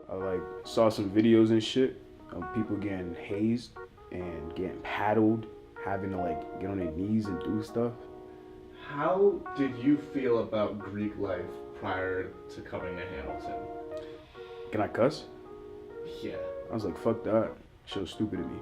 I like saw some videos and shit of people getting hazed and getting paddled, having to like get on their knees and do stuff. How did you feel about Greek life prior to coming to Hamilton? Can I cuss? Yeah. I was like, fuck that. Shit was stupid to me.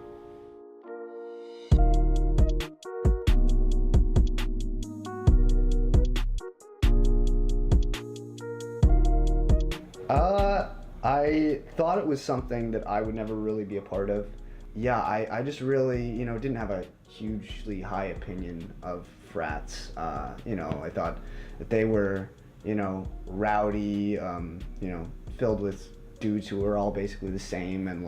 I thought it was something that I would never really be a part of. Yeah, I just really, didn't have a hugely high opinion of frats. I thought that they were, rowdy, filled with dudes who were all basically the same and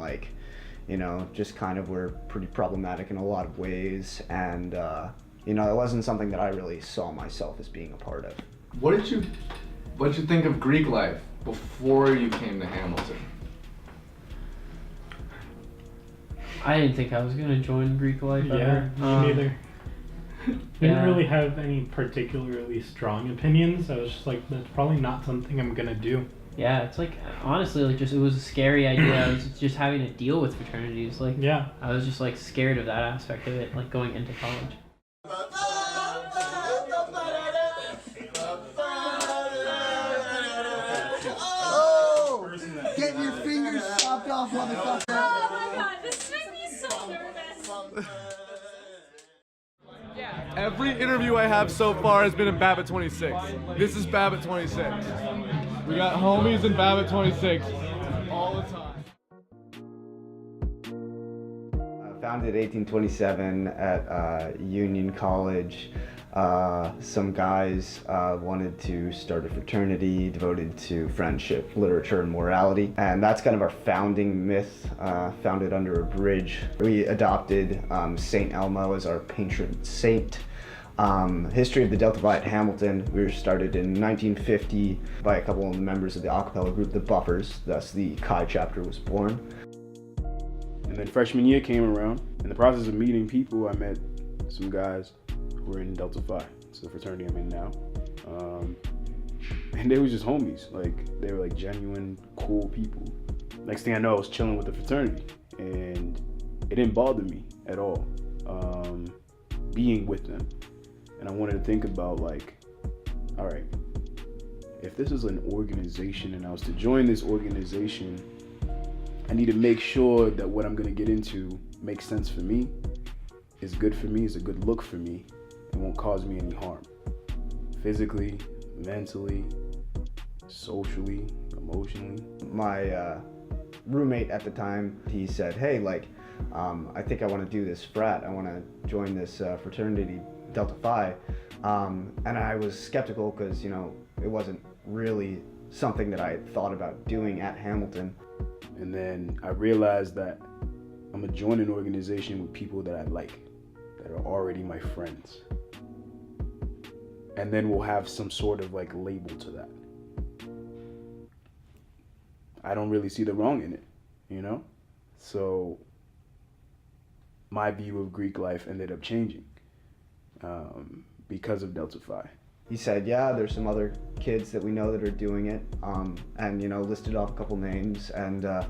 just kind of were pretty problematic in a lot of ways. And, it wasn't something that I really saw myself as being a part of. What did you think of Greek life before you came to Hamilton? I didn't think I was gonna join Greek life ever. Me neither. Didn't really have any particularly strong opinions. I was just like, that's probably not something I'm gonna do. Yeah, it's like, honestly, it was a scary idea. I was just having to deal with fraternities. Yeah. I was just scared of that aspect of it, going into college. Get your fingers chopped off, motherfucker! Oh my god, this makes me so nervous. Every interview I have so far has been in Babbitt 26. This is Babbitt 26. We got homies in Babbitt 26 all the time. Founded 1827 at Union College. Some guys wanted to start a fraternity devoted to friendship, literature, and morality. And that's kind of our founding myth, founded under a bridge. We adopted St. Elmo as our patron saint. History of the Delta Phi at Hamilton. We were started in 1950 by a couple of the members of the a cappella group, the Buffers. Thus the Chi chapter was born. And then freshman year came around. In the process of meeting people, I met some guys who were in Delta Phi. It's the fraternity I'm in now. And they were just homies. They were genuine, cool people. Next thing I know, I was chilling with the fraternity. And it didn't bother me at all, being with them. And I wanted to think about all right, if this is an organization and I was to join this organization, I need to make sure that what I'm gonna get into makes sense for me, is good for me, is a good look for me, and won't cause me any harm. Physically, mentally, socially, emotionally. My roommate at the time, he said, hey, I think I wanna do this frat. I wanna join this fraternity, Delta Phi. And I was skeptical because, it wasn't really something that I had thought about doing at Hamilton. And then I realized that I'm gonna join an organization with people that I like, that are already my friends. And then we'll have some sort of label to that. I don't really see the wrong in it, So my view of Greek life ended up changing because of Delta Phi. He said, yeah, there's some other kids that we know that are doing it, and listed off a couple names, and the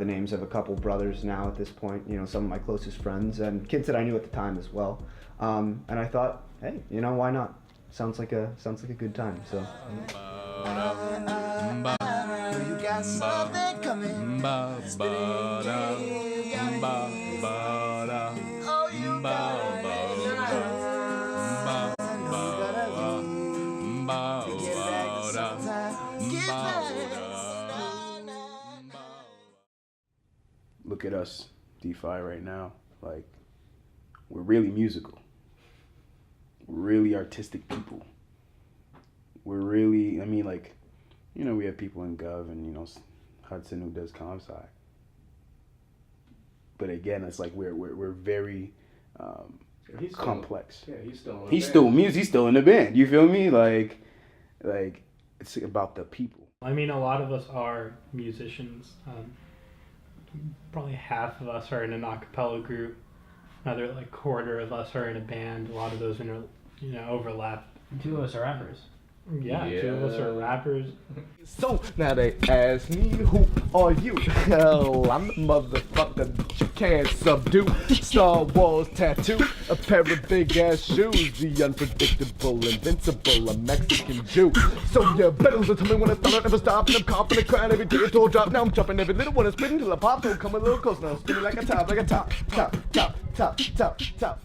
names of a couple brothers now at this point, some of my closest friends and kids that I knew at the time as well. And I thought, hey, why not? Sounds like a good time. So. You got something coming. Oh, you got Look at us, DeFi right now. We're really musical. We're really artistic people. We're really, we have people in Gov and, Hudson who does comp-sci. But again, it's we're very complex. Yeah, he's still in the band. He's still in the band. You feel me? It's about the people. A lot of us are musicians. Probably half of us are in an a cappella group. Another quarter of us are in a band. A lot of those overlap. 2 of us are rappers. Yeah, two of us are rappers. So now they ask me, who are you? Hell, I'm the motherfucker that you can't subdue. Star Wars tattoo, a pair of big ass shoes, the unpredictable, invincible, a Mexican Jew. So yeah, better tell me when I start, never stop, and I'm coughing and crying every day. It's all drop. Now I'm jumping every little one, is spinning till I pop. So come a little closer now, spinning like a top, top, top, top, top, top, top, top.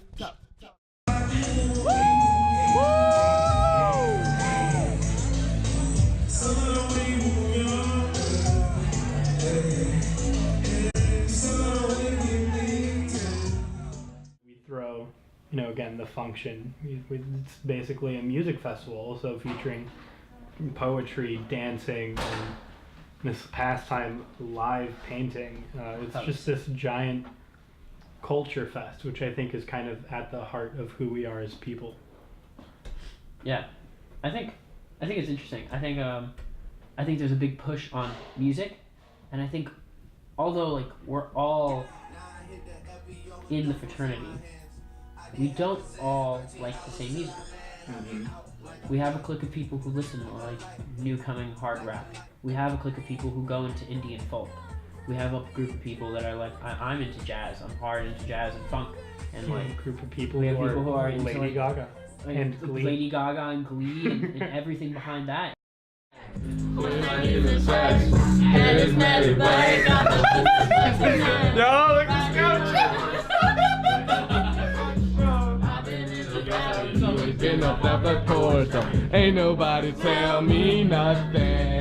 Throw, again, the function. It's basically a music festival, so featuring poetry, dancing, and this pastime, live painting. It's just this giant culture fest, which I think is kind of at the heart of who we are as people. Yeah, I think it's interesting. I think there's a big push on music, and I think although like we're all in the fraternity, we don't all like the same music. Mm-hmm. We have a clique of people who listen to like new coming hard rap. We have a clique of people who go into indie and folk. We have a group of people that are like, I'm into jazz. I'm hard into jazz and funk. And like a group of people, we have people who are into Lady Gaga and Glee. Lady Gaga and Glee and everything behind that. Yo, look at this been up that course, so ain't nobody tell me nothing.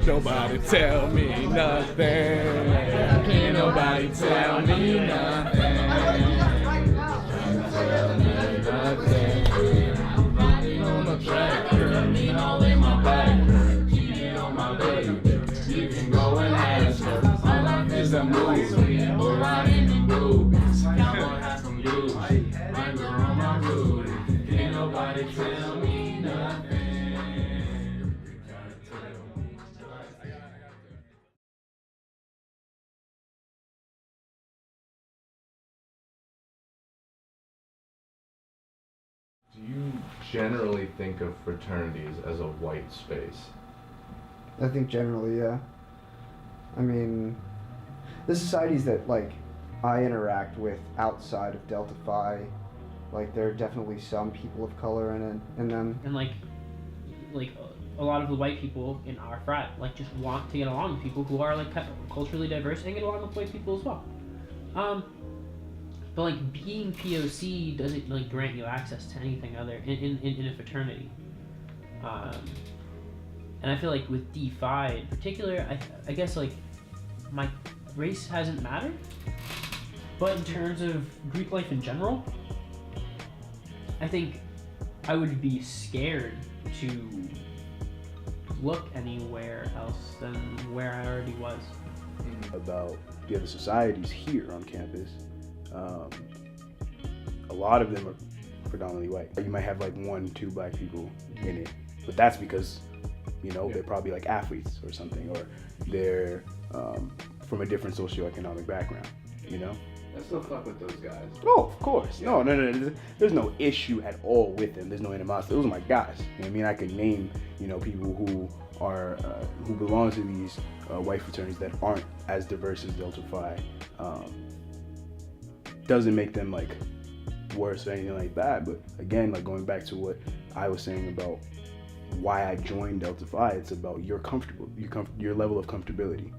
Nobody tell me nothing. Can't nobody tell me nothing. Tell me nothing. I'm riding on the track, lean all in my back, cheating on my baby. You can go and ask her. My life is a movie, we're riding in movies. Cowboy has some blues, my girl on my booty. Can't nobody tell me nothing. Do you generally think of fraternities as a white space? I think generally, yeah. I mean, the societies that like I interact with outside of Delta Phi, like there are definitely some people of color in them. And like a lot of the white people in our frat like just want to get along with people who are like culturally diverse and get along with white people as well. But like being POC doesn't like grant you access to anything other in a fraternity. And I feel like with D-Phi in particular, I guess like my race hasn't mattered. But in terms of Greek life in general, I think I would be scared to look anywhere else than where I already was. About the other societies here on campus, a lot of them are predominantly white. You might have like 1-2 black people in it, but that's because, they're probably like athletes or something, or they're from a different socioeconomic background, I still fuck with those guys. Oh, of course. Yeah. No. There's no issue at all with them. There's no animosity. Those are my guys. I can name, people who are who belong to these white fraternities that aren't as diverse as Delta Phi. Doesn't make them like worse or anything like that. But again, like going back to what I was saying about why I joined Delta Phi, it's about your level of comfortability.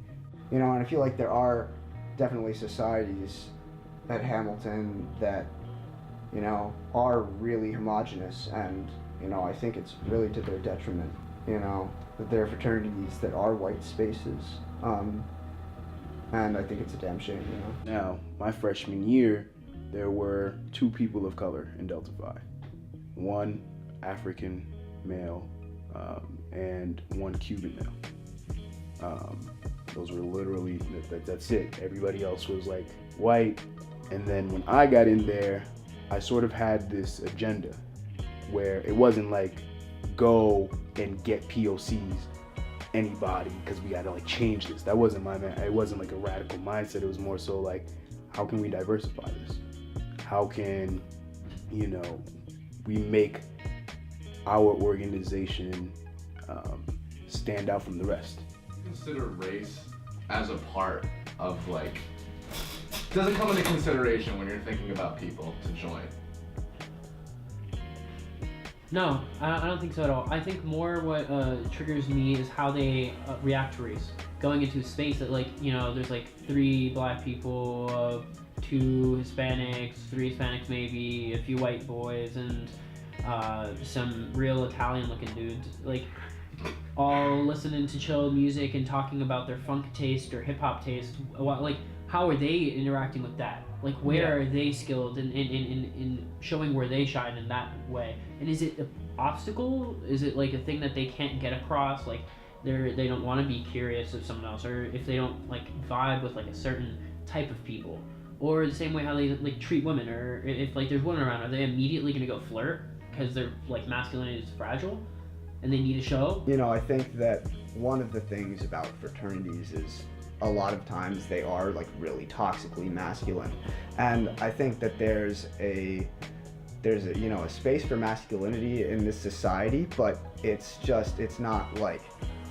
And I feel like there are definitely societies at Hamilton that, are really homogenous, and, I think it's really to their detriment, that there are fraternities that are white spaces, and I think it's a damn shame, Now, my freshman year, there were 2 people of color in Delta Phi. 1 African male, and 1 Cuban male. Those were literally, that's it. Everybody else was like white. And then when I got in there, I sort of had this agenda where it wasn't like go and get POCs anybody because we got to like change this. That wasn't it wasn't like a radical mindset. It was more so like, how can we diversify this? How can, we make our organization stand out from the rest. Consider race as a part of like, doesn't come into consideration when you're thinking about people to join. No, I don't think so at all. I think more what triggers me is how they react to race. Going into a space that, like, you know, there's like 3 black people, 2 Hispanics, 3 Hispanics maybe, a few white boys, and some real Italian-looking dudes, like, all listening to chill music and talking about their funk taste or hip-hop taste. Like, how are they interacting with that? Like, where are they skilled in showing where they shine in that way? And is it an obstacle? Is it like a thing that they can't get across? Like, they don't want to be curious of someone else, or if they don't like vibe with like a certain type of people, or the same way how they like treat women, or if like there's women around, are they immediately gonna go flirt because they're like masculinity is fragile and they need a show? You know, I think that one of the things about fraternities is a lot of times they are like really toxically masculine, and I think that there's a you know, a space for masculinity in this society, but it's not like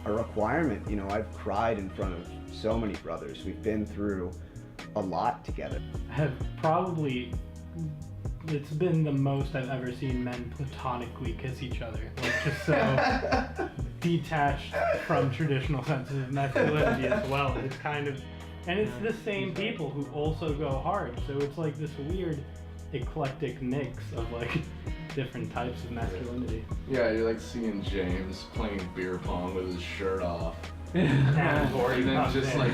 a requirement. You know, I've cried in front of so many brothers. We've been through a lot together. Have probably, it's been the most I've ever seen men platonically kiss each other. Like, just so detached from traditional senses of masculinity as well. It's kind of, and it's the same people who also go hard. So it's like this weird eclectic mix of like different types of masculinity. Yeah, you're like seeing James playing beer pong with his shirt off. And then just like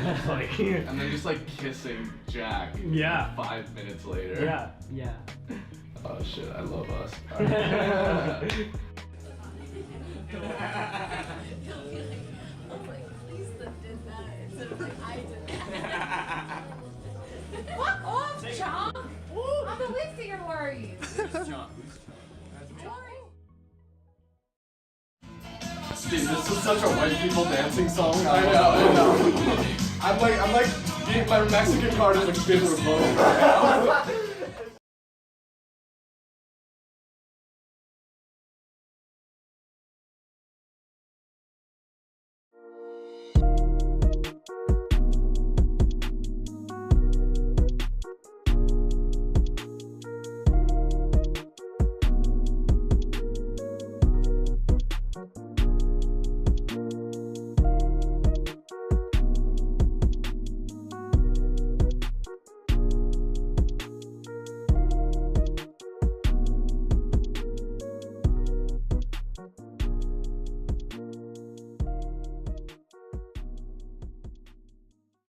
yeah. and then just like kissing Jack. Yeah. 5 minutes later. Yeah. Yeah. Oh shit, I love us. Fuck off, Chunk! I'm the lead singer, worries. Dude, this is such a white people dancing song. I know. I'm like getting my Mexican card is like been revoked right now.